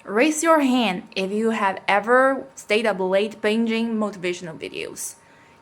Raise your hand if you have ever stayed up late binging motivational videos.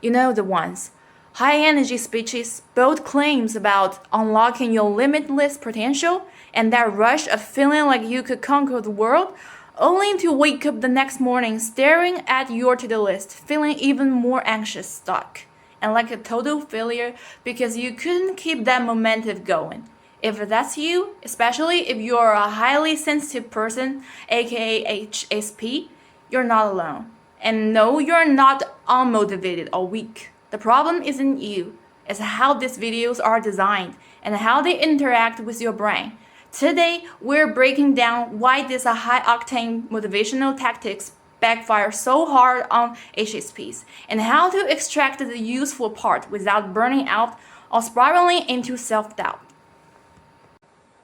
You know the ones. High energy speeches, bold claims about unlocking your limitless potential, and that rush of feeling like you could conquer the world, only to wake up the next morning staring at your to-do list, feeling even more anxious, stuck, and like a total failure because you couldn't keep that momentum going. If that's you, especially if you're a highly sensitive person, aka HSP, you're not alone. And no, you're not unmotivated or weak. The problem isn't you, it's how these videos are designed and how they interact with your brain. Today, we're breaking down why these high-octane motivational tactics backfire so hard on HSPs and how to extract the useful part without burning out or spiraling into self-doubt.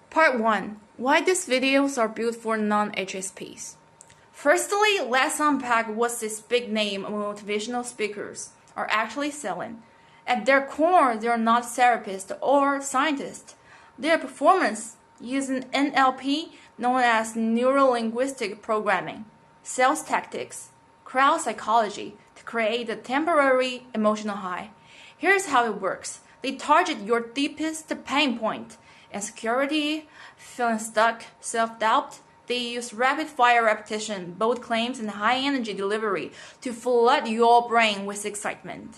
Part 1. Why these videos are built for non-HSPs. Firstly, let's unpack what these big-name motivational speakers are actually selling. At their core, they're not therapists or scientists. Their performance using NLP, known as neuro-linguistic programming, sales tactics, crowd psychology to create a temporary emotional high. Here's how it works. They target your deepest pain point: insecurity, feeling stuck, self-doubt. They use rapid-fire repetition, bold claims, and high-energy delivery to flood your brain with excitement.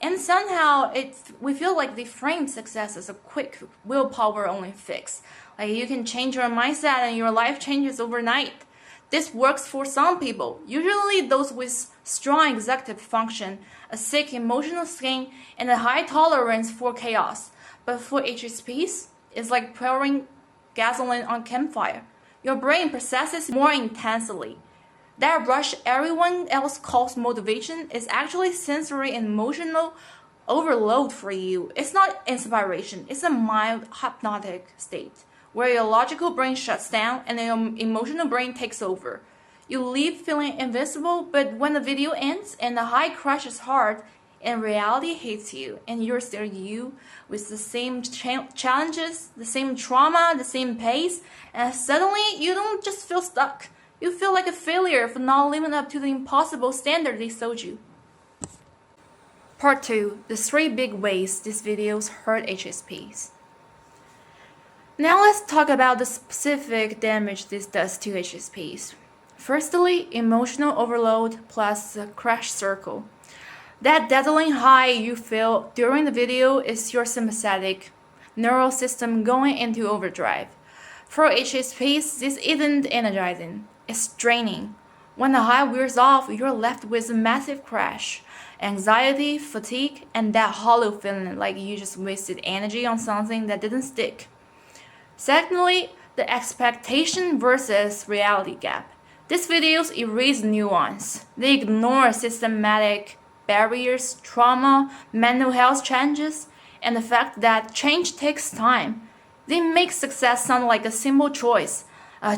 And somehow, we feel like they frame success as a quick, willpower-only fix. Like you can change your mindset and your life changes overnight. This works for some people, usually those with strong executive function, a thick emotional skin, and a high tolerance for chaos. But for HSPs, it's like pouring gasoline on campfire. Your brain processes more intensely. That rush everyone else calls motivation is actually sensory and emotional overload for you. It's not inspiration, it's a mild hypnotic state where your logical brain shuts down and your emotional brain takes over. You leave feeling invincible, but when the video ends and the high crashes hard and reality hits you, and you're still you with the same challenges, the same trauma, the same pace, and suddenly you don't just feel stuck. You feel like a failure for not living up to the impossible standard they sold you. Part 2. The 3 big ways these videos hurt HSPs. Now let's talk about the specific damage this does to HSPs. Firstly, emotional overload plus the crash circle. That dazzling high you feel during the video is your sympathetic neural system going into overdrive. For HSPs, this isn't energizing, it's draining. When the high wears off, you're left with a massive crash, anxiety, fatigue, and that hollow feeling like you just wasted energy on something that didn't stick. Secondly, the expectation versus reality gap. These videos erase nuance. They ignore systematic barriers, trauma, mental health challenges, and the fact that change takes time. They make success sound like a simple choice.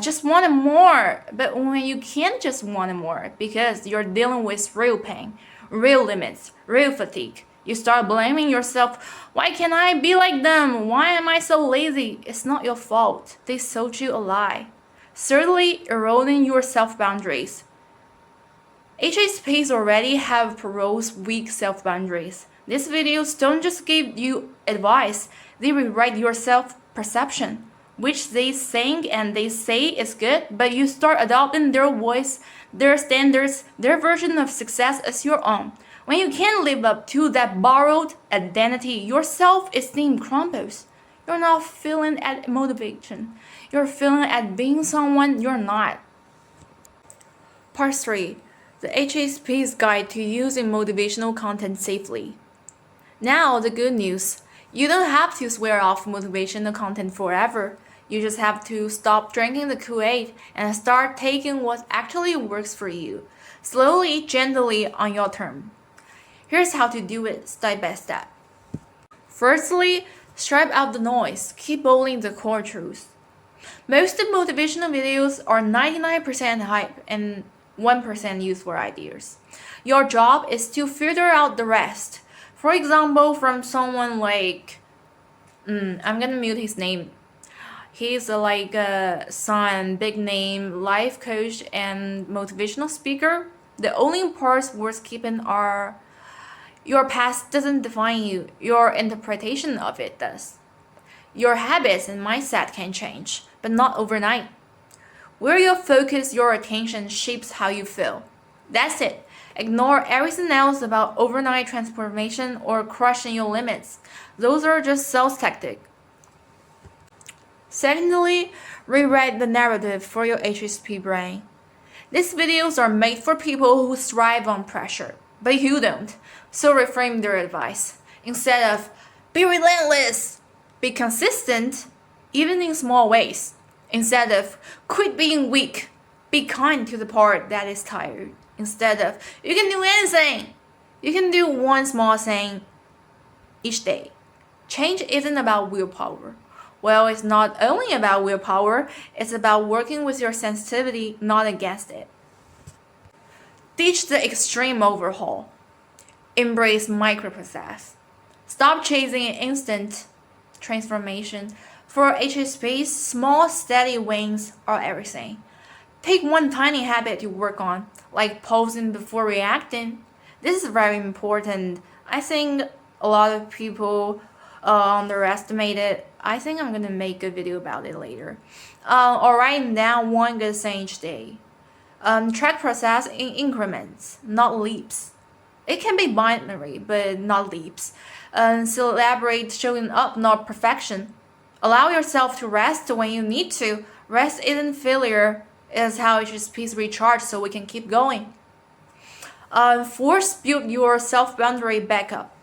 Just want more, but when you can't just want more because you're dealing with real pain, real limits, real fatigue, you start blaming yourself. Why can't I be like them? Why am I so lazy? It's not your fault. They sold you a lie. Thirdly, eroding your self-boundaries. HSPs already have porous, weak self-boundaries. These videos don't just give you advice, they rewrite your self-perception, which they think and they say is good, but you start adopting their voice, their standards, their version of success as your own. When you can't live up to that borrowed identity, your self-esteem crumbles. You're not feeling at motivation. You're feeling at being someone you're not. Part 3. The HSP's Guide to Using Motivational Content Safely. Now, the good news. You don't have to swear off motivational content forever. You just have to stop drinking the Kool-Aid and start taking what actually works for you, slowly, gently, on your term. Here's how to do it step by step. Firstly, strip out the noise. Keep only the core truths. Most motivational videos are 99% hype and 1% useful ideas. Your job is to filter out the rest. For example, from someone like, I'm gonna mute his name. He's some big name life coach and motivational speaker. The only parts worth keeping are your past doesn't define you, your interpretation of it does. Your habits and mindset can change, but not overnight. Where you focus your attention shapes how you feel. That's it. Ignore everything else about overnight transformation or crushing your limits. Those are just sales tactics. Secondly, rewrite the narrative for your HSP brain. These videos are made for people who thrive on pressure, but you don't. So reframe their advice. Instead of, be relentless, be consistent, even in small ways. Instead of, quit being weak, be kind to the part that is tired. Instead of, you can do anything. You can do one small thing each day. Change isn't about willpower. Well, it's not only about willpower, it's about working with your sensitivity, not against it. Ditch the extreme overhaul. Embrace micro-process. Stop chasing an instant transformation. For HSPs, small, steady wins are everything. Pick one tiny habit to work on, like pausing before reacting. This is very important. I think a lot of people underestimate it. I think I'm gonna make a video about it later. Or write down one good thing each day. Track process in increments, not leaps. It can be binary, but not leaps. Celebrate showing up, not perfection. Allow yourself to rest when you need to. Rest isn't failure. It's how HSPs recharge so we can keep going. Force build your self-boundary back up.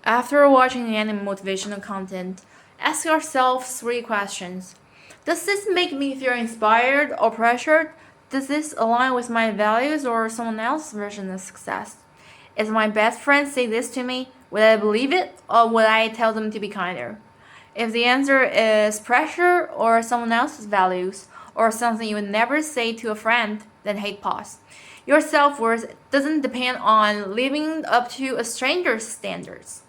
After watching any motivational content, ask yourself 3 questions. Does this make me feel inspired or pressured? Does this align with my values or someone else's version of success? If my best friend say this to me, would I believe it or would I tell them to be kinder? If the answer is pressure or someone else's values or something you would never say to a friend, then hit pause. Your self-worth doesn't depend on living up to a stranger's standards.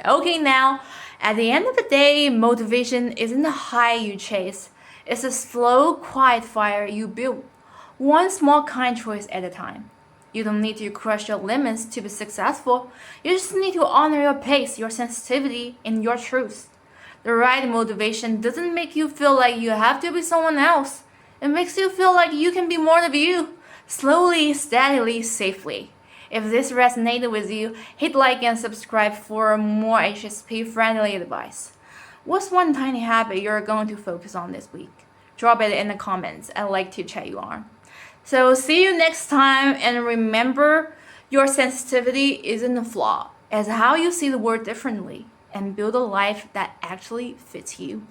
Okay, now, at the end of the day, motivation isn't a high you chase. It's a slow, quiet fire you build, one small kind choice at a time. You don't need to crush your limits to be successful. You just need to honor your pace, your sensitivity, and your truth. The right motivation doesn't make you feel like you have to be someone else. It makes you feel like you can be more of you, slowly, steadily, safely. If this resonated with you, hit like and subscribe for more HSP-friendly advice. What's one tiny habit you're going to focus on this week? Drop it in the comments. I'd like to chat you on. So see you next time, and remember, your sensitivity isn't a flaw. It's how you see the world differently and build a life that actually fits you.